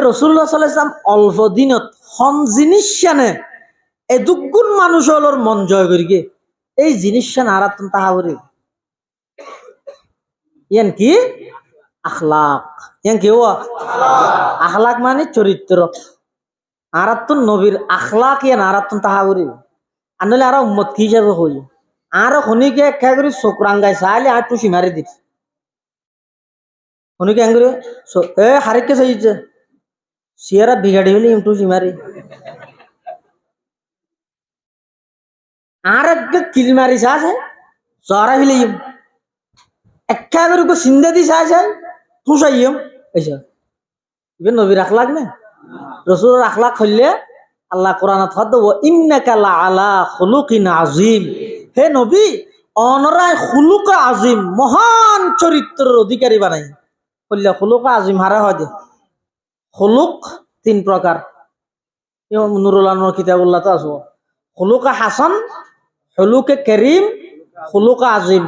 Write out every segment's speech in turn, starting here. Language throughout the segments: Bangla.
রাসূলুল্লাহ সাল্লাল্লাহু আলাইহি ওয়াসাল্লাম অল্প দিনত হন জিনিস শানে এদুগুণ মানুষ হলোর মন জয় করি গে এই জিনিস শান আরাতন তাহাবরি ইয়ান কি আখলাক ইয়ান কি ও আখলাক মানে চরিত্র আরাতন নবীর আখলাক ইয়ান আরাতন তাহাবরি আনলে আর উম্মত কি হিসাবে হই আর খনিকে একা করে চোখরাঙ্গাই চাইলে আর টুসি মারি দিস খনিকে এঙ্গুরে এ হারিকে চাইছে সিয়ারা বিগাড়ি হলি টুসি মারি আর এক কিল মারি চাছে জরা হইলে একা করে চিন্তা দি চাইছে টুসাইম এইসব ইবেন নবীর আখলাক না রসুলের আখলাক হইলে আল্লাহ কোরআনত হদ ইন্নাকা লাআলা খুলুকিন আযীম হে নবী অনরায় খুলুক আযীম মহান চরিত্রের অধিকারী বানাই কইলা খুলুক আযীম হারা হয় দে খুলুক তিন প্রকার নুরুল আনোয়ার কিতাবুল্লাহ তো আছে খুলুক হাসান খুলুক করিম খুলুক আযীম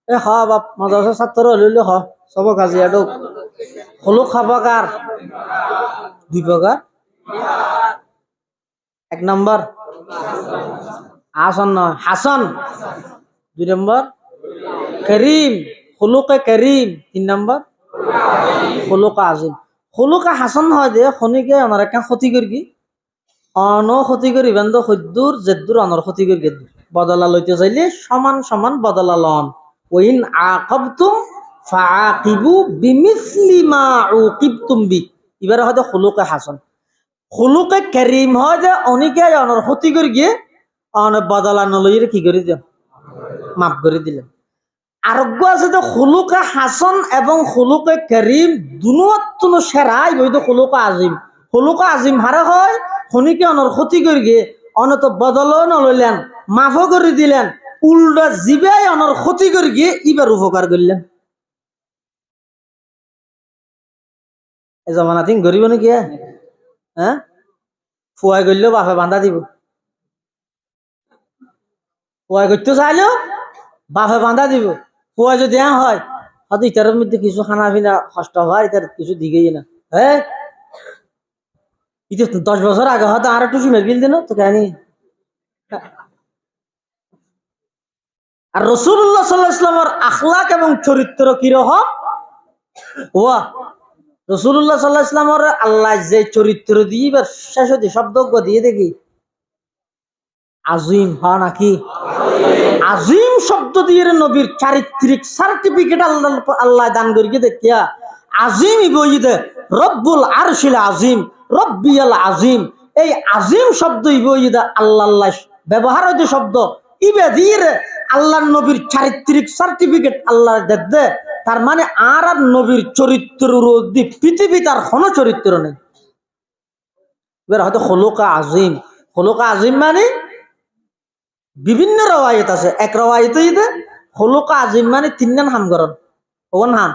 এ হ বাপ মাদ্রাসা ছাত্র হইলে হ সবক আজি আডক খুলুক খাবাকার দুই প্রকার এক নম্বর হাসান নয় হাসান দুই নম্বর করিম খুলুকে করিম তিন নম্বর খুলুক আযীম খুলুক হাসান হয় দে খনিকে অনার একটা ক্ষতি করি অন ক্ষতি করি বেন্দ সদ্যুর জেদ্দুর অনর ক্ষতি করি গেদ্দুর বদলা লইতে চাইলে সমান সমান বদলা লন ওইন আকাবতুম ফাআকিবু বিমিসলি মা উকিবতুম বি এবারে হয়তো খুলুকে হাসান খুলুকে করিম হয় যে অনেকে অনর ক্ষতি করে গিয়ে অন বদলা নলইরে কি করে দিলেন মাফ করে দিলেন আরোগ্য আছে যে খুলুকে হাসান এবং খুলুকে করিম দুনো সেরাই বইতো খুলুকে আযীম খুলুকে আযীম হারা হয় খনিকে অনর ক্ষতি করে গিয়ে অনত বদলও নলইলেন মাফও করে দিলেন উল্টা জিবাই অনর ক্ষতি করে গিয়ে এবার উপকার করলেন এই জমানা তিন গরিব নাকি হ্যাঁ ফুয়াই করলেও বাপে বান্ধা দিব ফুয়াই করতে চাইলেও বাপে বান্ধা দিব ফুয়াই যদি হয় হয়তো ইটারের মধ্যে কিছু খানা পিনা কষ্ট হয় ইটার কিছু দিকেই না হ্যাঁ ইটা 10 বছর আগে হয়তো আর একটু মেরে গিল দিন তো কেন আর রাসূলুল্লাহ সাল্লাল্লাহু আলাইহি ওয়াসাল্লামের আখলাক এবং চরিত্র কিরকম ওয়া রাসূলুল্লাহ সাল্লাল্লাহু আলাইহি ওয়াসাল্লামের আল্লাহ যে চরিত্র দিয়ে বা শেষে শব্দ দিয়ে দেখি আযীম হ্যাঁ নাকি আযীম শব্দ দিয়ে নবীর চারিত্রিক সার্টিফিকেট আল্লাহ দান করিয়ে দেখিয়া আযীম ইবইদে রব্বুল আরশিল আযীম রব্বিয়াল আযীম এই আযীম শব্দ ইবইদে আল্লাহ ব্যবহার যে শব্দ ইবে দিয়ে আল্লাহর নবীর চারিত্রিক সার্টিফিকেট আল্লাহ দে তার মানে আর নবীর চরিত্রের উদ্দি পৃথিবী তার কোনো চরিত্র নেই এবার হয়তো খুলুকা আযীম মানে বিভিন্ন রওয়ায়াত আছে এক রওয়ায়াতে ইদে খুলুকা আযীম মানে তিনজন হাম করন ওন হাম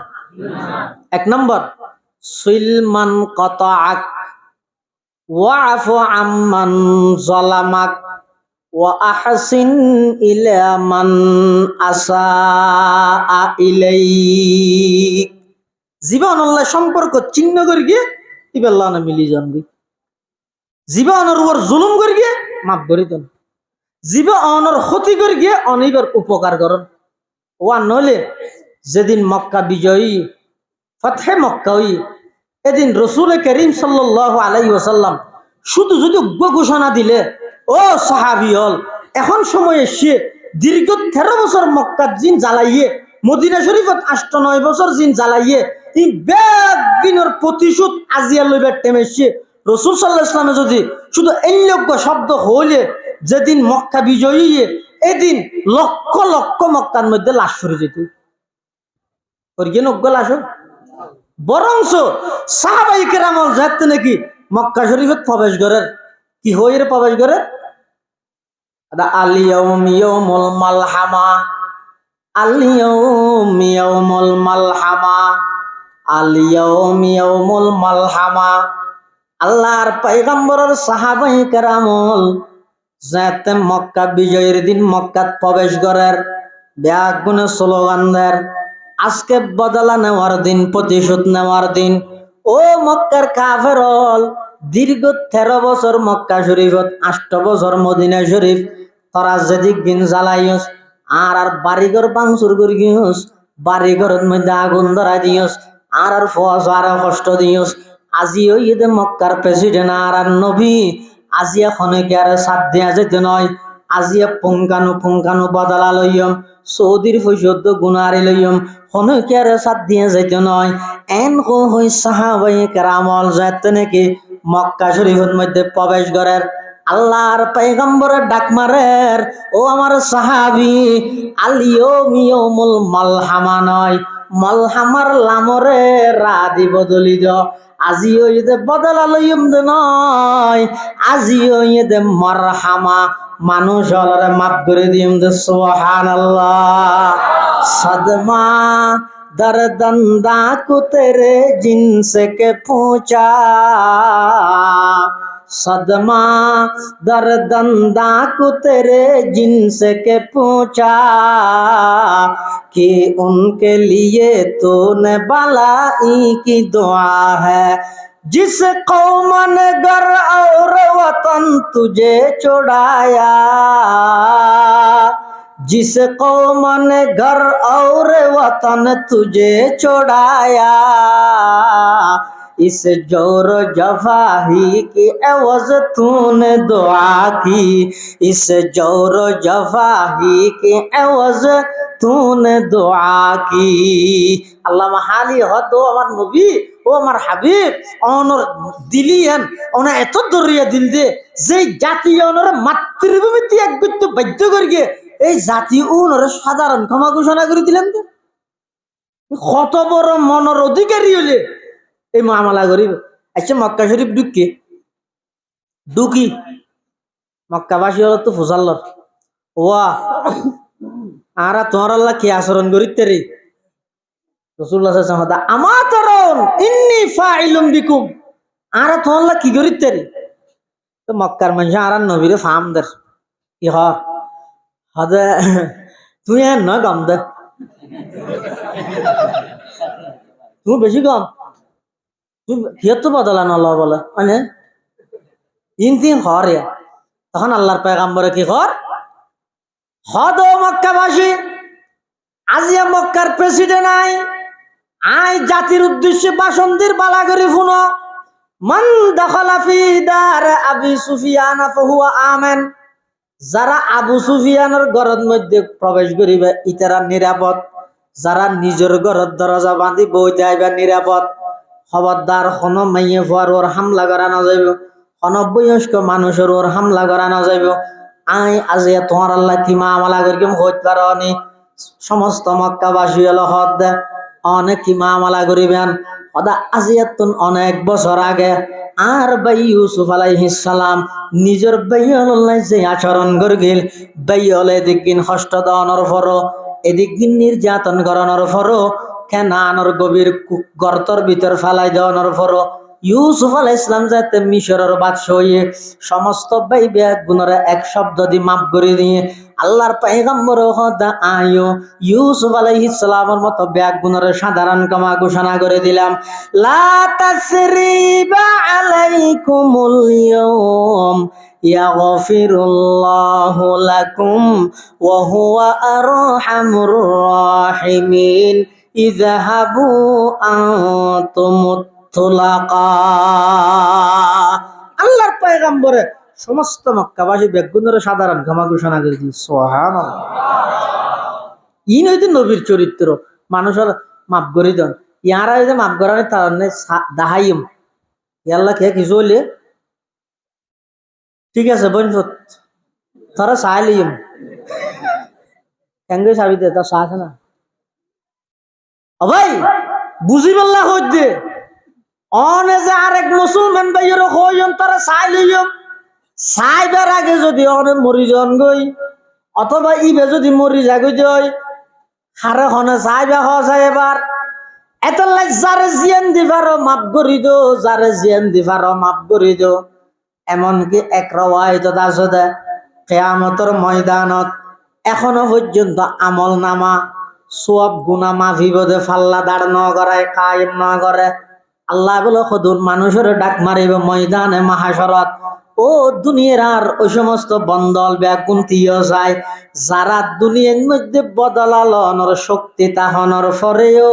এক নম্বর সুলমান কাতাআক ওয়াফু আম্মান যালামাক ওয়া আহসিন ইলা মান আসা ইলাইক জীবন আল্লাহ সম্পর্ক চিহ্ন করি গিয়ে ইবাল্লাহ না মিলি যানবি জীবনের উপর জুলুম করি গিয়ে মাফ করি দেন জীবনের ক্ষতি করে গিয়ে অনেকবার উপকার করেন ওয়া নলে যেদিন মক্কা বিজয়ী ফতহে মক্কা হই এদিন রাসূল করিম সাল্লাল্লাহু আলাইহি ওয়াসাল্লাম শুধু যদি ঘোষণা দিলে ও সাহাবী হল এখন সময় এসে দীর্ঘ 13 বছর মক্কার জিন জ্বালাইয়ে মদিনা শরীফত 8-9 বছর জিন জ্বালাইয়ে এই বেগিনের প্রতিশোধ আজিয়া লইবার টাইম এসে রাসূল সাল্লাল্লাহু আলাইহি ওয়াসাল্লাম যদি শুধু এই লক্ষ্য শব্দ হইলে যেদিন মক্কা বিজয়ী এদিন লক্ষ লক্ষ মক্কার মধ্যে লাশ সরে যেত লাশ বরংস সাহাবাই কেরামল যাতে নাকি মক্কা শরীফত প্রবেশ করে কি হয়ে প্রবেশ করে আলিয়াউম ইয়াউমুল মালহামা আলিয়াউম ইয়াউমুল মালহামা আলিয়াউম ইয়াউমুল মালহামা আল্লাহর পয়গম্বরের সাহাবাই কেরামল যাতে মক্কা বিজয়ের দিন মক্কাত প্রবেশ করার ব্যাগুনে স্লোগান দেয় আজকে বদলা নেওয়ার দিন প্রতিশোধ নেওয়ার দিন ও মক্কার কাফেরল, দীর্ঘ 13 বছর মক্কা শরীফত, 8 বছর মদিনা শরীফ, তোরা যেদিক দিন জ্বালাইস আর বাড়িঘর ভাঙচুর করি গিয়স, বাড়িঘরের মধ্যে আগুন ধরা দিয়স, আর ফস আর কষ্ট দিয়স। আজিও ইদে মক্কার প্রেসিডেন্ট আর নবী, আজিয়া খনকে আর সাথ দেয়া যেতে নয়, আজিয়া পুঙ্কানু বদলা লইয়ম, সৌদির পয়সদ্দ গুণারি লইয়ম, খনকে আর সাথ দিয়ে যেতে নয়। এন হই সাহাবায়ে কেরামল যাতে নাকি মক্কা শরীফের মধ্যে প্রবেশ করার আল্লাহর পয়গম্বরের ডাক মারের, ও আমার সাহাবী, আলিয়মিয়মুল মালহামা নয়, মালহামার লামরে রাদি বদলি দ, আজিও ইদে বদলা লইম দে নয়, আজিও ইদে মারহামা, মানুষ হলরে মাফ করে দিম দে। সুবহানাল্লাহ। সদমা दर्दंदा को तेरे जिनसे के पूछा, सदमा दर्दंदा को तेरे जिनसे के पूछा, कि उनके लिए तूने भलाई की दुआ है, जिस कौम ने घर और वतन तुझे छोड़ाया, जिस कौम ने घर और वतन तुझे छोड़ाया, इस जोर जफा ही की एवज तूने दुआ की, इस जोर जफा ही की एवज तूने दुआ की। আল্লাহ হালি হত আমার নবী, ও আমার হাবিব, অনর দিলিয়েন ওনা এত দরিয়া দিল দে যে জাতি অনর মাতৃভূমিতে এক ব্যক্তি বাধ্য করিয়ে এই জাতি উনরে সাধারণ ক্ষমা ঘোষণা করে দিলেন। তো কত বড় মনের অধিকারী হলে এই মামলা করিব। আচ্ছা মক্কা শরীফ ঢুকি মক্কাবাসী হল তো ফুসাল্লর, ওয়া আর তোমার আল্লাহ কি আচরণ করিতে রে, রাসূলুল্লাহ সাল্লাল্লাহু আলাইহি ওয়াসাল্লাম আমা তারাউন ইন্নী ফাইলুম বিকুম, আর তোমার আল্লাহ কি করিতে রে। তো মক্কার মানুষ আর নবীরে ফামদার কি হ হদে তুই এর নয় কম দে, তুমি বেশি কম, তুই কিয়ত তো বদলা নল বলে মানে তিন হর। তখন আল্লাহর পয়গম্বরে কি কর, হদ মক্কাবাসী, আজিয়া মক্কার প্রেসিডেন্ট আই জাতির উদ্দেশ্যে ভাষণ দির বালা করে শুনো, মান দাখালা ফি দার আবি সুফিয়ান ফাহুয়া আমেন, যারা আবু সুফিয়ানের ঘরের মধ্যে প্রবেশ করিবে ইতারা নিরাপদ, যারা নিজের ঘরের দরজা বাঁধি বইতে আইবা নিরাপদ। খবরদার কোনো মাইয়ে ফুয়ার ওর হামলা করা না যাইব, কোনো বয়স্ক মানুষের ওর হামলা করা না যাইব। আই আজিয়া তোমার আল্লাহ কি মামলা করিম হইতে পারো নি। সমস্ত মক্কাবাসী হলো হদ অনেক কি মামলা করিবেন। সদা আজিয়াতুন অনেক বছর আগে আর ভাই ইউসুফ আলাইহিস সালাম নিজের বাইয়লাই যে আচরণ করিল, বাইয়লে এদিক কষ্ট দেওয়ানোর পরও, এদিক নির্যাতন করানোর পরও, কেনানোর গভীর গর্তর ভিতর ফেলাই দেওয়ানোর পরও ইউসুফ আলাইহিস সালাম যাতে মিশরের বাদশা হইয়ে সমস্ত ভাই ব্যাগ গুণরে এক শব্দ দিয়ে মাফ করে দিয়ে আল্লাহর পয়গম্বর হদা আয়ো ইউসুফ আলাইহিস সালামের মতো ব্যাগ গুণরে সাধারণ ক্ষমা ঘোষণা করে দিলাম। লা তাসরিবা আলাইকুমুল ইয়াউম ইয়াগফিরুল্লাহু লাকুম ওয়া হুয়া আরহামুর রাহিমিন ইযহাবু আনতুমুত তুলাকা। আল্লাহর পয়গম্বরে সমস্ত মক্কাবাসী বেগুনের সাধারণ ক্ষমা ঘোষণা করে দিই। সুবহানাল্লাহ। ই নইতে নবীর চরিত্র, মানুষের মাফ করে দেন। ইয়ারা যে মাফ করার তার দাহাইম আল্লাহ কে কিছু হইলে ঠিক আছে বোন তারা চাইলিম কেঙ্গে চাবি দে তার চা আছে না ও ভাই বুঝি পাল্লা হইতে অনে যে আরেক মুসলমান ভাইয়ের হইম তারা চাইলিম চাইবার আগে যদি অনে মরি যান গই অথবা ইবে যদি মরি যাগই যায় হারে হনে চাইবা হয় এবার এত লাই যারে জিয়ান দিবারও মাফ করি দো, যারে জিয়ান দিবারও মাফ করি দো। এমনকি এক রাওয়ায়াত আছে কিয়ামতের ময়দানত এখনো পর্যন্ত আমল নামা সওয়াব গুনাহ মাফি বদে ফাল্লা দাঁড় ন করে কায়েম না করে আল্লাহ বলো খদুর মানুষের ডাক মারিব ময়দানে মাহাশরত। ও দুনিয়ার আর ওই সমস্ত বন্দল ব্যাকুন তিয় যায় যারা দুনিয়ার মধ্যে বদলালনর শক্তি তাহনর পরেও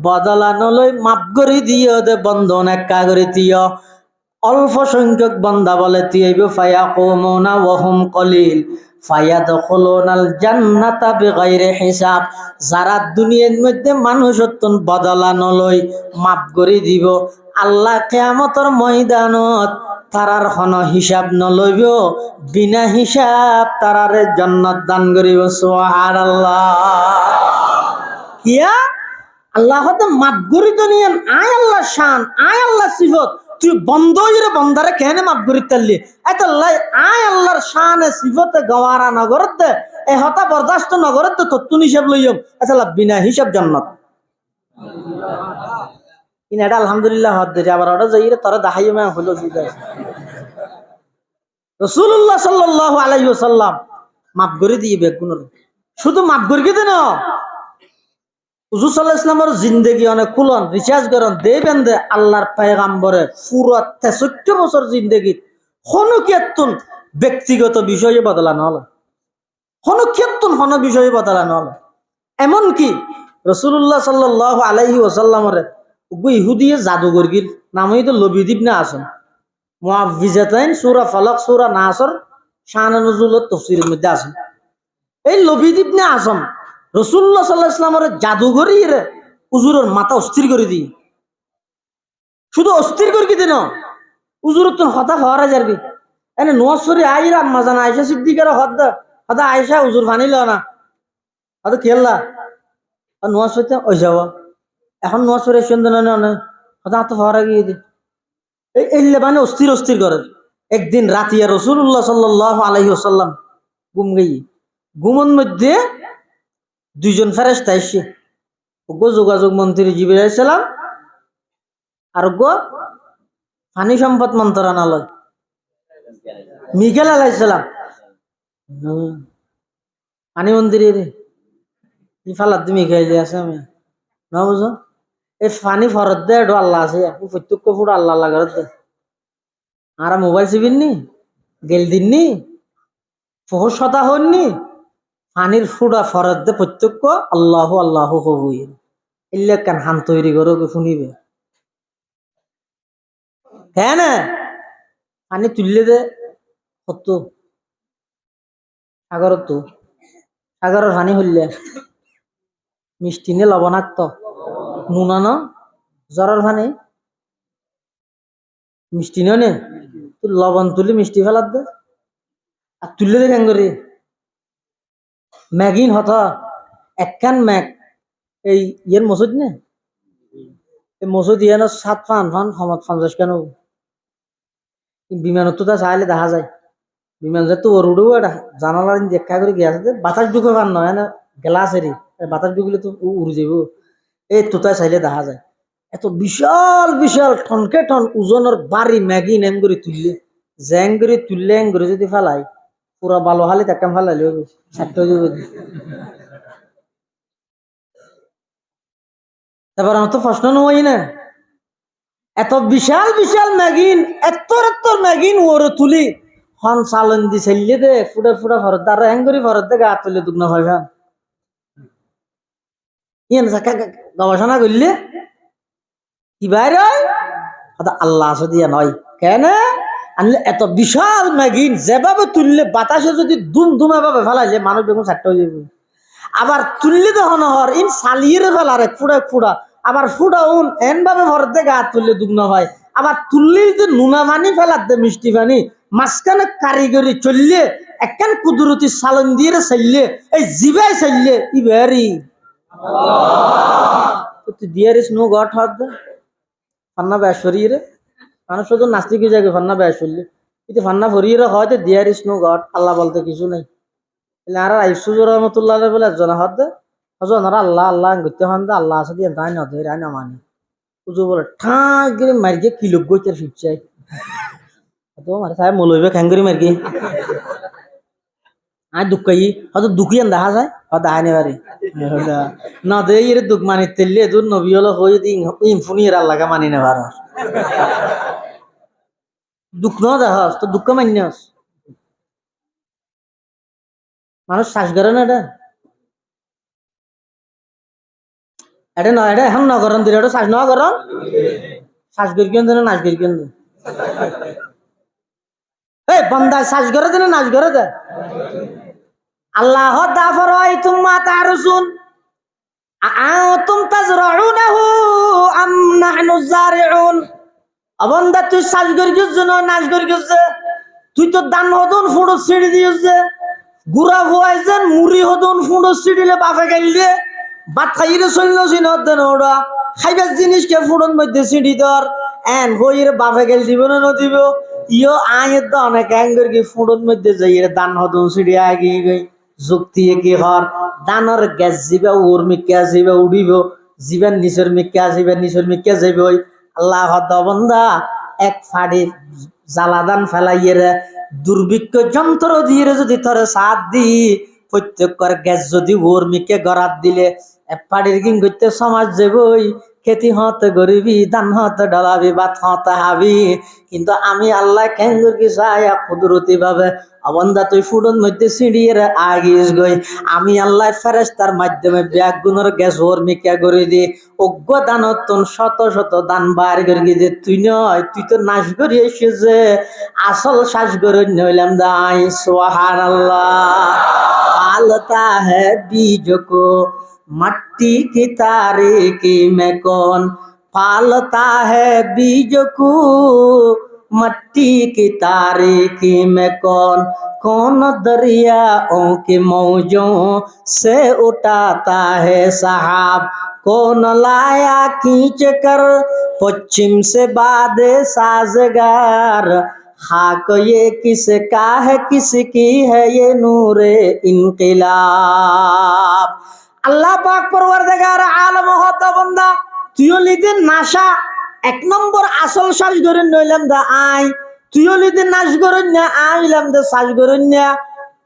বদলানলৈ মাপ করে দিও দে বন্ধন একা করে দিও। অল্প সংখ্যক বান্দা বলে তিয়েব ফায়াকুমুনা ওয়া হুম কলিল ফায়াদখুলুনাল জান্নাতা বিগাইরি হিসাব। যারা দুনিয়ার মধ্যে মানুষত্বন বদলানলৈ মাপ করে দিব আল্লাহ কিয়ামতের ময়দানত তারার কোনো হিসাব নলইব, বিনা হিসাব তারারে জান্নাত দান করিব। সুবহানাল্লাহ। কিয়া আল্লাহ হতে মাপ করি তো নিয়েন আয় আল্লাহ শান আয় আল্লাহ সিফত তুই বন্ধ হইরে বন্দারে কেন মাপ করি তাল্লি এত লাই আয় আল্লাহর শানে সিফতে গওয়ারা নগরত দে এ হতা বরদাস্ত নগরত তো তত্তুন হিসাব লইম আচ্ছা বিনা হিসাব জান্নাত ইন এটা আলহামদুলিল্লাহ হদ দে আবার ওটা যাইরে তোরা দেখাইও মা হলো সুদা রাসূলুল্লাহ সাল্লাল্লাহু আলাইহি ওয়াসাল্লাম মাপ করে দিয়ে বেগুনর শুধু মাপ করে দেন হুজুর সাল্লাল্লাহু আলাইহি ওয়াসাল্লামের জিন্দেগি অনেক খুলন রিসার্চ করেন দেবেন দে আল্লাহর পয়গাম্বরে পুরো 63 বছর জিন্দেগি কোনো ক্ষেত্রন ব্যক্তিগত বিষয়ে বদলানো হলো কোনো ক্ষেত্রন কোনো বিষয়ে বদলানো হলো এমন কি রাসূলুল্লাহ সাল্লাল্লাহু আলাইহি ওয়াসাল্লামের ইহুদিয়ে জাদুগরগির নামই তো লবিদ ইবনে আসম মুআউযিজাতাইন সূরা ফালাক সূরা নাসর শান নুজুলত তাফসীরের মধ্যে আছে। এই লবিদ ইবনে আসম রাসূলুল্লাহ সাল্লাল্লাহু আলাইহি ওয়াসাল্লামের জাদুগরির হুজুরের মাথা অস্থির করে দি শুধু অস্থির করে কি দেন হুজুরের তো হতা হওয়ারা যাবি এনে নোয়াসরি আইরা আম্মা জানা আয়েশা সিদ্দিকার হদা আয়েশা হুজুর ফানিল না হদা খেললা আর নোয়াসরিতে ওই যাব এখন নোয়াসরি সন্ধান না হদা হাত হওয়ারা গিয়ে দি এই লেবানে অস্থির অস্থির করে একদিন রাতিয়া রাসূলুল্লাহ সাল্লাল্লাহু আলাইহি ওয়াসাল্লাম ঘুম গই ঘুমন মধ্যে দুইজন ফেরেশতা এসে গো যোগাযোগ মন্ত্রী জিবরাইল আলাইহিস সালাম আর গো পানি সম্পদ মন্ত্রণালয় মিকাইল আলাইহিস সালাম পানি মন্ত্রী রে ইফালাত মিকাইল আছে আমি না বুঝো এই পানি ফরত দে এডো আল্লাহ আছে প্রত্যেক ফুট আল্লাহ আল্লাহ করে দে আর মোবাইল চিবিননি গেল দিননি ফহর শতা হননি পানির ফুটা ফরত দে প্রত্যেক আল্লাহ আল্লাহ হবই ইল্লে কান হান তৈরি করো শুনিবে হ্যাঁ না পানি তুললে দে কত সাগরত তো সাগরের পানি হইলে মিষ্টি নে লবণাক্ত নুনানো জ্বরের পানি মিষ্টি নে লবণ তুলি মিষ্টি ফেলার দে আর তুললে দে কেন করি ম্যাগিন হত একখান ম্যাগ এই ইয়ের মসুদ নে এই মসুদ ইয়ানো 7 ফান সমত 50 কেন বিমানত তো চাইলে দেখা যায় বিমান যে তো ওরুডো এটা জানালা দেখা করে গিয়ে বাতাস ঢুকে পান নয় না গ্লাস এরি বাতাস ঢুকলে তো উড়ে যাব এই তোতা চাইলে দেখা যায় এত বিশাল বিশাল ঠনকে ঠন ওজনের বাড়ি ম্যাগি নেম করে তুললে জ্যাং করে তুললে এং করে যদি ফেলাই পুরা ভালো হালি তাকাম ফেলাইলে ছাড়তে যাব এবার আমার তো প্রশ্ন নয় না এত বিশাল বিশাল ম্যাগিন এত ম্যাগিন ওর তুলি হন চালন দি চাইলে দে ফুটা ফুটা ভরত আর হ্যাং করে ভরত দে গা তুলে দুগ্ন ভাইবান ইয়ে গবেষণা করলে কি বাইরে আল্লাহ আছে দিয়া নয় কেন আনলে এত বিশাল ম্যাগিন যেভাবে তুললে বাতাসে যদি দুম দুমে ভাবে ফেলাইলে মানুষ বেগুন চারটা হয়ে যাবে আবার তুললে তো হনহর ইন সালিয়ে ফেলারে ফুড়া ফুড়া আবার ফুড়া উন এন ভাবে ভরত দে গা তুললে দুগ্ন হয় আবার তুললে যদি নুনা পানি ফেলার দে মিষ্টি পানি মাঝখানে কারিগরি চললে একখান কুদরতি সালন দিয়ে চাইলে এই জিবাই চাইলে ইবারি দিয়ারিস নো গট হদ ফান্না বেশ্বরী রে মানুষ শুধু নাস্তিক জায়গায় ফান্না বেশ্বরী কিন্তু ফান্না ভরিয়ে হয়তো দিয়ারিস নো গট আল্লাহ বলতে কিছু নাই আর আইসুজুর রহমতুল্লাহ বলে একজন হদ হজন আল্লাহ আল্লাহ করতে হন আল্লাহ আছে দিয়ে তাই নদে রাই না মানি পুজো বলে ঠাঁ গিয়ে মারিয়ে কিলো গইতে ফিরছে তো মারে সাহেব মলইবে খ্যাঙ্গরি মার্কি আর দুঃখাই হয়তো দুঃখিয়ান দেখা যায় হয়তো দেখা নেই না দে এর দুঃখ মানি তেললে দূর নবী হলো হয়ে দিন ইনফুনি এর আল্লাহকে মানি না ভার দুঃখ ন দেখাস তো দুঃখ মান্যাস মানুষ শ্বাস করে না এটা এটা নয় এটা এখন নগরণ দিলে এটা শ্বাস নগরণ শ্বাস করি কেন নাচ করি কেন এই বন্দায় শ্বাস করে দেন নাচ করে দে আল্লাহ দাফরাই তুম্মা তারসুন আআতুম তাজরাউনাহু আম নাহনু জারিউন অবন্দা তুই শ্বাস করি গেছ না নাচ করি গেছ তুই তো দান হদন ফুড়ো ছিড়ি দিয়েছ গুড়া হওয়াই যেন মুড়ি হদন ফুড়ো ছিড়িলে বাপে গাইলে ভাত খাইলে চলল চিন ওরা খাইবার জিনিসকে ফুড়ন মধ্যে ছিড়ি দর এন হইরে বাপে গেল দিব না নদিব ইয়ো আয়ের তো অনেক অ্যাঙ্গর কি ফুড়ন মধ্যে যাই দান হদন ছিড়ি আগে গই যুক্তি কি হর দানর গ্যাস যাবে ওর মিক্কা যাবে উড়িব জীবের নিচের মিক্কা যাবে নিচের মিক্কা যাবে ওই আল্লাহ বন্দা এক ফাড়ি জ্বালাদান ফেলাইয়ের দুর্ভিক্ষ যন্ত্র দিয়ে যদি তোরে সাথ দি প্রত্যেক গ্যাস যদি ওর মিকে গড়াত দিলে এক ফাড়ির কিং করতে সমাজ যাবই খেতি হতে গরিবি দান হতে ডলাবি বা হতে হাবি কিন্তু আমি আল্লাহ কেঙ্গুর কি চাই কুদরতি ভাবে অবন্দা তুই ফুডন মধ্যে সিঁড়িয়ে আগিস গই আমি আল্লাহ ফেরেশতার মাধ্যমে ব্যাগ গুণর গ্যাস ওর মিকা করে দি অজ্ঞ দানতন শত শত দান বার করে দি তুই নয় তুই তো নাশ করি এসেছে আসল শ্বাস করে নইলাম দাই সুবহানাল্লাহ পালতা হ্যাঁ বীজ কো मट्टी की तारीकी में कौन पालता है बीज को मट्टी की तारीकी में कौन दरियाओं की मौजों से उठाता है सहाब कौन लाया खींच कर पश्चिम से बादे साजगार खाक ये किसका है किसकी है ये नूरे इनकलाब আল্লাহ পাক পরওয়ারদিগার আলম হত বান্দা তুইও লিদিন নাশা এক নম্বর আসল শ্বাস ধরে নইলাম দা আই তুইও লিদিন নাশ করুন না আইলাম দা শ্বাস করুন না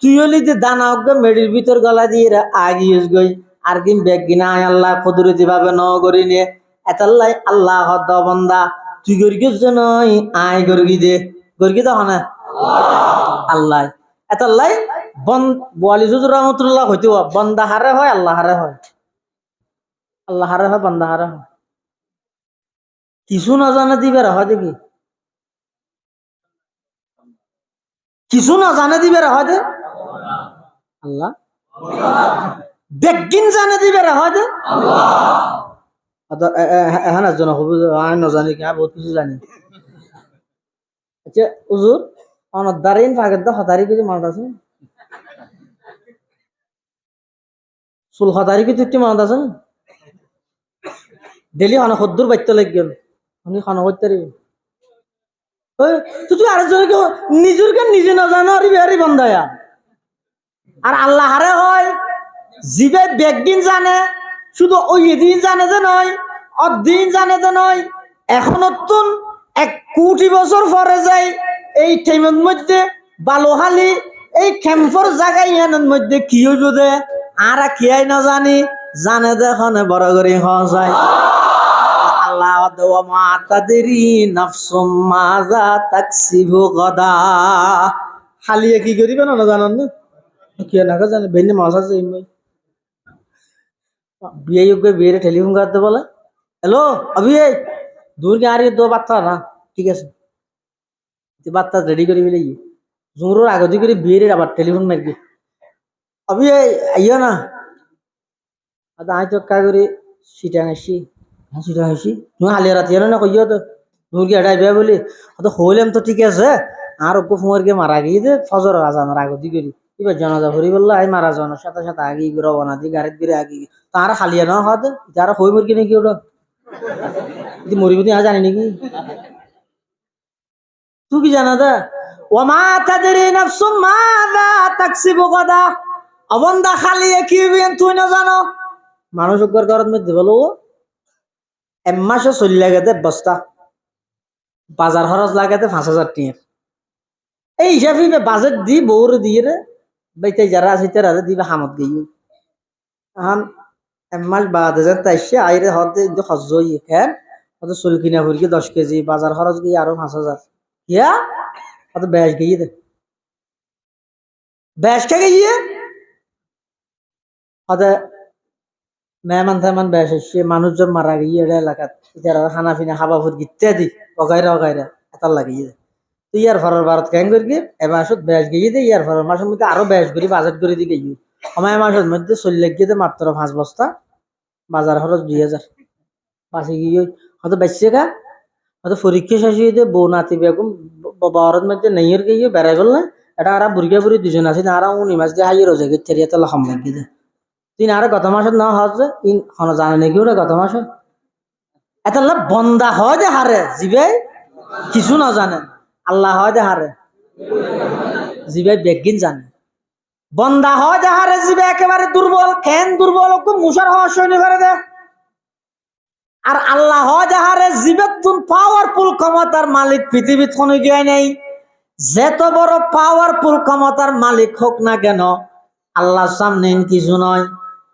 তুইও লিদি দানা অজ্ঞ মেডির ভিতর গলা দিয়ে আগিয়েস গই আর কিন ব্যাগ কিনা আয় আল্লাহ কুদরতি ভাবে ন করি নে এতাল্লাই আল্লাহ হত বান্দা তুই গরিগের জন্য আয় গরগি দে গরগি দাও না আল্লাহ এতাল্লাই বোয়ালি হুজুর রহমতুল্লাহ হইতে বন্দা হারে হয় আল্লাহ হারে হয় আল্লাহ হারে হয় বন্দা হারে হয় কিছু না জানে দিবে হয় দেখি কিছু না জানে দিবে হয় দে আল্লাহ বেগিন জানে দিবে হয় দে হ্যাঁ জন হবু আয় নজানি কি বহুত কিছু জানি আচ্ছা হুজুর অনদারিন ফাগের দা হতারি কিছু মনত আছে চুল হতারি কি তুই মনত আছে ডেলি খানা সদ্দুর বাচ্চা লাগ গেল আমি খানা করতে তুই আরেকজনকে নিজের কে নিজে না জানো আরে বন্ধায়া আর আল্লাহ হারে হয় জিবে বেগদিন জানে শুধু ওই দিন জানে যে নয় অদিন জানে যে নয় এখন নতুন 1 কোটি বছর পরে যায় এই টাইমের মধ্যে বালোহালি এই ক্যাম্পর জায়গায় এর মধ্যে কি হইব দে আর কি আই না জানি জানে দেখনে বড় করে হওয়া যায় আল্লাহ ওয়া মা তাদরি নাফসুম মাযা তাকসিবু গাদা খালিয়ে কি করিবে না জানেন না কি না জানে বেনে মাসা যাই বিয়ে योग्य বিয়ে টেলিফোন করতে বলে হ্যালো अभी दूर के आ रही है 2 বাচ্চা না ঠিক আছে তুই বাচ্চা রেডি করে মিলে জুমরুর আগে দি করে বিয়ে আবার টেলিফোন মারবি अभी আইও না আদা আই তো কা করে সিটাং আসি সিটাং আসি তুই হালে রাতে না কইও তো দূর কি আড়াই বিয়া বলি তো হইলাম তো ঠিক আছে আর ওকে ফোমরকে মারা গিয়ে দে ফজর আজানের আগে দি করি এবার জানাজা ভরি বললো আই মারা যাওয়ার সাথে সাথে আগে রবানা দি গাড়ির দিকে আগে তার খালিয়া না হতে যারা হই মরকি নাকি ওটা মরিবতি আজ জানি নাকি তুই কি জানা দা ওমা তাদরি নাফসুম মাযা তাকসিবু গাদা অবন্দা খালিয়া কি হইবেন তুই না জানো মানুষ উপর গরত মধ্যে বলো এক মাসে চলি লাগাতে বস্তা বাজার খরচ লাগাতে 5000 টাকা এই হিসাবে বাজেট দি বউরে দিয়ে রে বাইতে যারা আছে তারা দিবে হামত গিয়ে এখন এমাস বাদ হাজার তাইছে আইরে হতে খরচ হইয়ে খেন হয়তো চুল কিনা ফুরকি 10 কেজি বাজার খরচ গিয়ে আরো 5,000 ইয়া হয়তো ব্যাস গিয়ে দে ব্যাস কে গিয়ে হয়তো মেহমান তেমন ব্যাস এসে মানুষজন মারা গিয়ে এলাকাত যারা খানা পিনা খাবা ফুর ইত্যাদি অগাইরা অগাইরা এত লাগিয়ে দেয় তো ইয়ার ফরের ভারত কেন করি এমাসত ব্যাস গিয়ে দে ইয়ার ফরের মাসের মধ্যে আরো ব্যাস করি বাজেট করে দিয়ে গিয়ে আমার মাসের মধ্যে চল্লিশ গিয়ে মাত্র 5 বস্তা বাজার খরচ 2,000 বাসে গিয়ে হয়তো বেচছে গা হয়তো পরীক্ষা শেষ হয়ে দিয়ে বউ নাতি বেগম বাবার মধ্যে নেইয়ের গিয়ে বেড়াই বললে এটা আর বুড়িয়া বুড়ি দুজন আছে আর 19 মাস দিয়ে হাইয়ের রোজা গিয়ে ছেড়িয়ে তো লখাম লাগিয়ে দেয় তিন আর গত মাসের না হচ্ছে ইন হন জানে নাকি ওরা গত মাসে এত বন্দা হয় দে হারে জিবে কিছু না জানে আল্লাহ হয় দে হারে জিবে বেগিন জানে বন্দা হয় দে হারে জিবে একেবারে দুর্বল কেন দুর্বল মুসার হওয়া সৈন্য করে দে আর আল্লাহ হয় দে হারে জিবেতুন পাওয়ারফুল ক্ষমতার মালিক পৃথিবীত কোনো গিয়ে নেই যত বড় পাওয়ারফুল ক্ষমতার মালিক হোক না কেন আল্লাহর সামনে কিছু নয়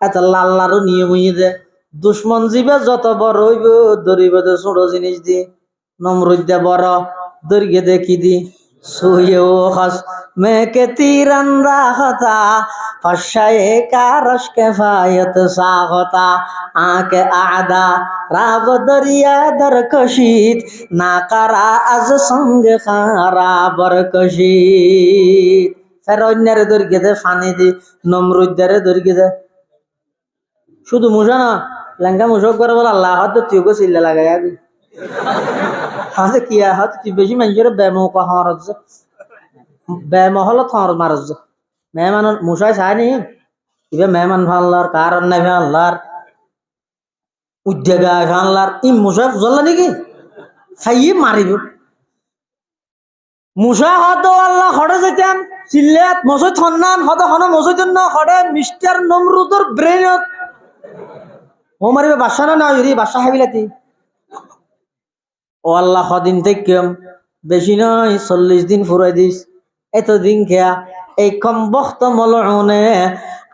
এত আল্লাহরও নিয়ম হইয়ে দে দুশ্মন জীবে যত বড় হইব দরিব ছোট জিনিস দি নমরুদ দে বড় দরিয়ে দে কি দি সুয়েও হস মেকে তিরন্দা হতা ফশায়ে কারশ কে ফায়ত সাহতা আকে আদা রাব দরিয়া দর কশিত না কারা আজ সঙ্গে খারা বর কশিত ফেরন্যারে দরিয়ে দে ফানি দি নমরুদ্দারে দরিয়ে দে শুধু মুসা না লেঙ্গা মুসক করে বলে আল্লাহ হয়তো তুই গো চিল্লা লাগাই আবি হয়তো কি হয়তো তুই বেশি মানুষের ব্যামক হওয়ার ব্যামহল থর মারজ মেহমান মুসাই চায়নি ইবে মেহমান ফানলার কার নাই ফানলার উদ্যোগা ফানলার ই মুসা বুঝলা নাকি খাইয়ে মারিব মুসা হয়তো আল্লাহ হরে যেতাম চিল্লাত মসজিদ হন্নান হয়তো হন মসজিদ না হরে মিস্টার নমরুদর ব্রেনত ও মারিবে বাসা না ইরি বাসা হাবিলাতি ও আল্লাহ কদিন থেকে বেশি নয় 40 দিন ফুরাই দিস এতদিন খেয়া এই কম বক্ত মলনে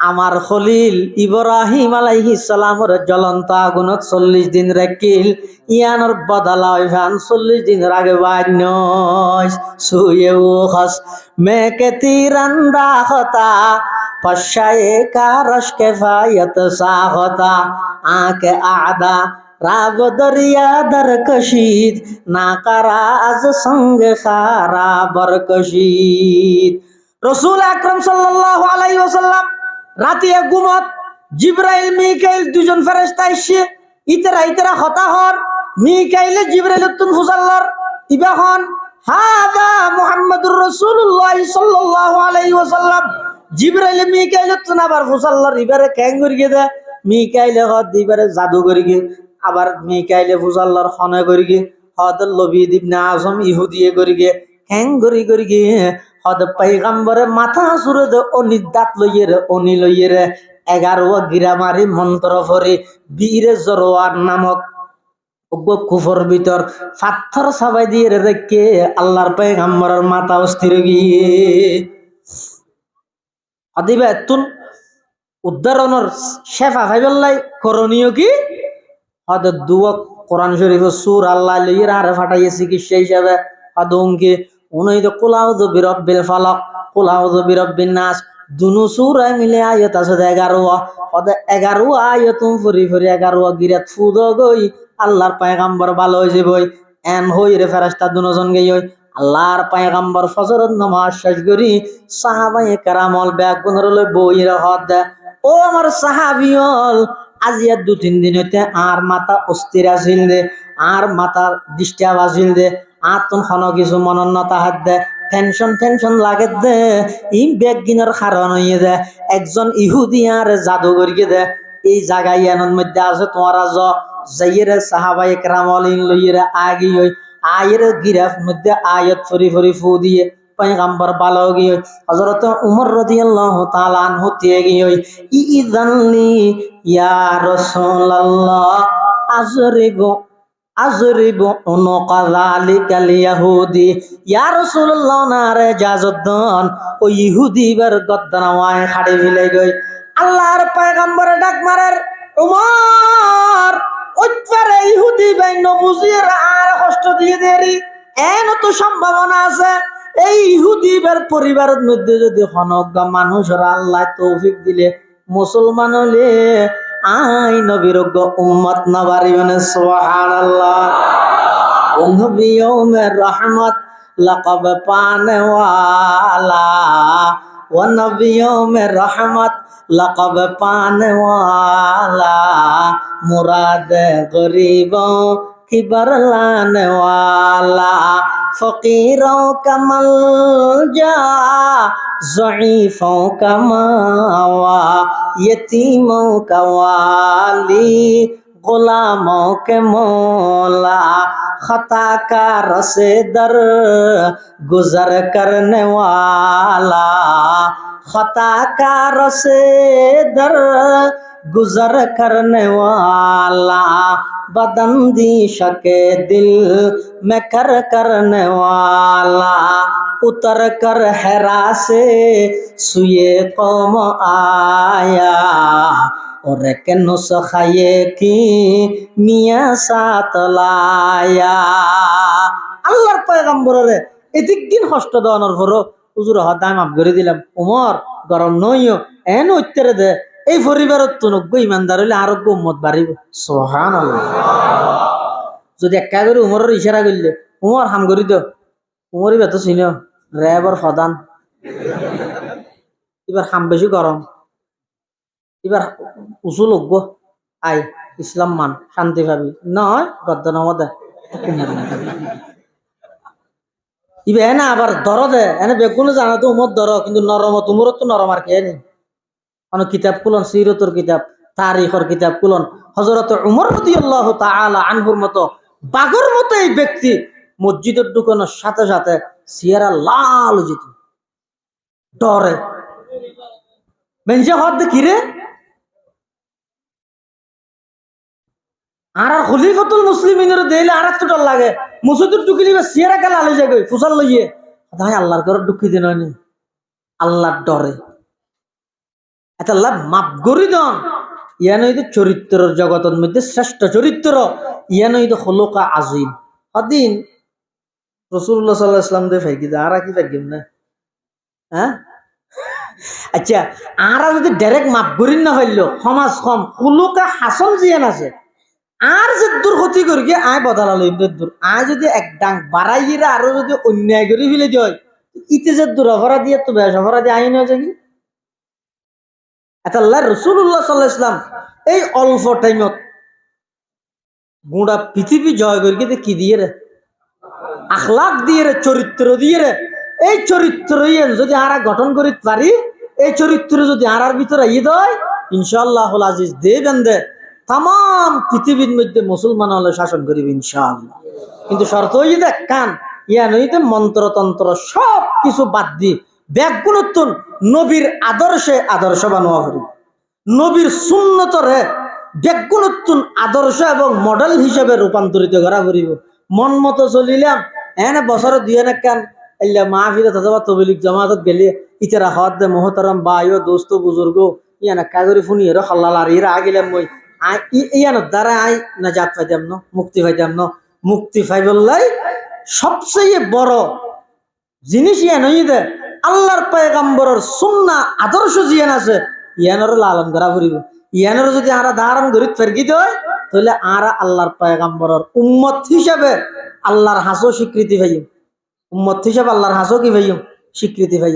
আমার খলিল ইব্রাহিম আলাইহিস সালামের জ্বলন্ত আগুনত 40 দিন রাখিল ইয়ানোর বদলা হইভান 40 দিন আগে বান্য সুয়েও খস মেকে তিরন্দা হতা পশায়ে কারশ কে ফায়ত সাহতা আকে আদা রাব দরিয়া দর কশিদ না কারা আজ সঙ্গে খারা বর কশিদ রসুল আকরাম সাল্লাল্লাহু আলাইহি ওয়াসাল্লাম রাতে ঘুমত জিবরাইল মিকাইল দুজন ফেরেশতা এসে ইতরা ইতরা হতা হর মিকাইলে জিবরাইল তুন ফুসাল্লার ইবাহন হাদা মুহাম্মাদুর রাসূলুল্লাহ সাল্লাল্লাহু আলাইহি ওয়াসাল্লাম জিবরাইল মিকাইল তুন আবার ফুসাল্লার ইবারে ক্যাং করিয়ে দে মিকাইলে হদ ইবারে জাদু করিয়ে আবার মিকাইলে ফুসাল্লার খনে করিয়ে হদ লবিদ ইবনে আজম ইহুদিয়ে করিয়ে হ্যাং করি করিয়ে হদ পয়গম্বরে মাথা সুরে দে অনি দাঁত লইয়ে রে অনি লইয়ে রে 11 গিরামারি মন্ত্র ফরে বীরে জরোয়ার নামক কুফর ভিতর পাথর সবাই দিয়ে রেখে আল্লাহর পয়গম্বরের মাথা অস্থির গিয়ে অদিবে তুন উদ্ধারণের শেফা ভাইবল্লাই করণীয় কি হয়তো দুয়া কোরআন শরীফ সুর আল্লাহ লইয়ের আরে ফাটাইয়ে চিকিৎসা হিসাবে হয়তো উনকে উনি তো কুলাউযু বিরাব্বিল ফালাক কুলাউযু বিরাব্বিন নাস দুনু সূরা মিলে আয়াত আছে 11 হয়তো 11 আয়াত ফুরি ফুরি 11 গিরাত ফুদ গই আল্লাহর পয়গম্বর ভালো হইছে বই এন হই রে ফেরেশতা দুজন গই আল্লাহর পয়গম্বর ফজরের নামাজ শেষ করি সাহাবায়ে কেরামল ব্যাগ গুনরলে বই রে হদ ও আমার সাহাবিয়ল আজিয়া 2-3 দিন হইতে আর মাথা অস্থির আছিল দে আর মাথা ডিস্টার্ব আছিল দে আর তুন খন কিছু মনন্নতা হাত দে টেনশন লাগে দে ই বেগিনের কারণ হইয়ে দে একজন ইহুদি আর জাদু করিয়ে দে এই জায়গায় এনর মধ্যে আছে তোমার যাইরে সাহাবায়ে কেরামল লইরে আগি হই আয়ের গিরাফ মধ্যে আয়াত ফরি ফরি ফু দিয়ে পয়গম্বর ভালো গিয়ে হযরত উমর রাদিয়াল্লাহু তাআলা আনহু দিয়ে গিয়ে ইযানলি ইয়া রাসূলুল্লাহ আজরিবু উনকা যালিকাল ইয়াহুদি ইয়া রাসূলুল্লাহ নারে জাজদন ও ইহুদি বার গদ্দানাওয়ায় খাড়ি ফেলে গই আল্লাহর পয়গম্বরে ডাক মারের, উমর ওইপারে ইহুদি বাইন বুঝিয়ে আর কষ্ট দিয়ে দেরি এন তো সম্ভাবনা আছে এই ইহুদিবার পরিবারের মধ্যে যদি হনজ্ঞ মানুষের আল্লাহ তৌফিক দিলে মুসলমান হলে আই নবীর উম্মত না পারিবেন। সুবহানাল্লাহ। ও নবী ওমের রহমত লকব পানে ওয়ালা, ও নবী ওমের রহমত लक़ब पाने वाला, मुराद गरीबों की बरलाने वाला, फकीरों का मलजा ज़ईफ़ों का मावा, यतीमों का वाली गुलामों के मौला, खता का रसे दर गुजर करने वाला, खता का रसे दर गुजर करने वाला, बदंदिश के दिल में करने वाला, उतर कर हेरा से सुए कौम आया, और के नुस्खे की मियाँ साथ लाया। আল্লাহর পয়গম্বরের এদিক দিন কষ্ট দেওয়ানোর পরও হুজুর হদায় মাফ করে দিলাম, উমর গরম নইও এন উত্তরে দে এই পরিবারত তো নব্য ইমানদার হইলে আরোগ্য উম্মত বাড়িব। সুবহানাল্লাহ। যদি একা করে উমরের ইশারা করলে উমর হাম করি দিও, উমরই বেত চিন র্যাবর প্রধান, এবার হাম বেশি গরম, এবার উঁচু লোক আই ইসলাম মান শান্তি পাবি নয় গদ্দ নমদে ইবে না আবার দর দে এনে বেগুনে জানা তো উমর দর কিন্তু নরম তুমর তো নরম আর কে নেই অনেক কিতাব কুলন সিরতর কিতাব তারিখর কিতাব কুলন হযরত উমর রাদিয়াল্লাহু তাআলা আনহুর মতো বাগর মতো এই ব্যক্তি মসজিদের ঢুকানোর সাথে সাথে সিয়ারা লাল যেত ডরে মেনজে হদ কিরে আর খলিফাতুল মুসলিমিনের দেইলে আর একটু ডর লাগে মসজিদের ঢুকিলি সিয়ারা কাল আলে যাবে ফুসাল লইয়ে তাই আল্লাহর ঘরে ঢুকি দিন হয়নি আল্লাহর ডরে এটা আল্লাহ মাফ করি দন ইয়া নইতে চরিত্রের জগতের মধ্যে শ্রেষ্ঠ চরিত্র ইয়া নইতে খলুকা আজিম হদিন রাসূলুল্লাহ সাল্লাল্লাহু আলাইহি ওয়াসাল্লাম দে ফাইকি দা আর কি ফাইকিম না হ্যাঁ আচ্ছা আর যদি ডাইরেক্ট মাফ করিন না পাইলো সমাজ কম খলুকা হাসান জিয়ান আছে আর যে দূর ক্ষতি করি গিয়ে আয় বদলালো দূর আয় যদি এক ডাং বাড়াইরা আরো যদি অন্যায় করে ফেলে যায় ইতে যে দূর অপরাধ দিয়ে তো বেশ অপরাধী আইন হয়ে যায় এটা আল্লাহ রাসূলুল্লাহ সাল্লাল্লাহু আলাইহি ওয়াসাল্লাম এই অল্প টাইমত গোটা পৃথিবী জয় করি গিয়ে কি দিয়ে রে আখলাক দিয়ে রে চরিত্র দিয়ে রে এই চরিত্র যদি আরা গঠন করিতে পারি এই চরিত্র যদি আরার ভিতরে ইয়ে দেয় ইনশাআল্লাহুল আজিজ দেবেন দে তাম পৃথিবীর মধ্যে মুসলমান হলে শাসন করিবে ইনশাআল্লাহ কিন্তু শর্ত হইয়ে দেখ কান ইয়া নইতে মন্ত্রতন্ত্র সব কিছু বাদ দি ব্যাগুণোত্তন নবীর আদর্শে আদর্শবান হওয়া করি নবীর সুন্নতরে ব্যাগুণোত্তন আদর্শ এবং মডেল হিসেবে রূপান্তরিত করা করিব মন মতো চলিলাম এনে বছরে দুই না কান এলা মাহফিলে অথবা তবলিগ জামাতত গেলে ইতারা হদ দে মোহতারাম ভাইও দোস্ত বুজুর্গ ইয়ানা কাগরি ফুনি এর হল্লাল আর এরা আগিলাম মই ইয়ানোর দ্বারা আই নাজাত পাইতাম ন মুক্তি পাইতাম ন মুক্তি পাইবল্লাই সবচেয়ে বড় জিনিস ইয়ান হইদে আল্লাহর পয়গম্বরের সুন্নাহ আদর্শ জিয়ান আছে ইয়ানোর লালন করা ফুরিব ইয়ানোর যদি আরা ধারণ করি ফেরগি দেয় তাহলে আরা আল্লাহর পয়গম্বরের উম্মত হিসাবে আল্লাহর হাসো স্বীকৃতি পাইম উম্মত হিসাবে আল্লাহর হাসো কি পাইম স্বীকৃতি পাইম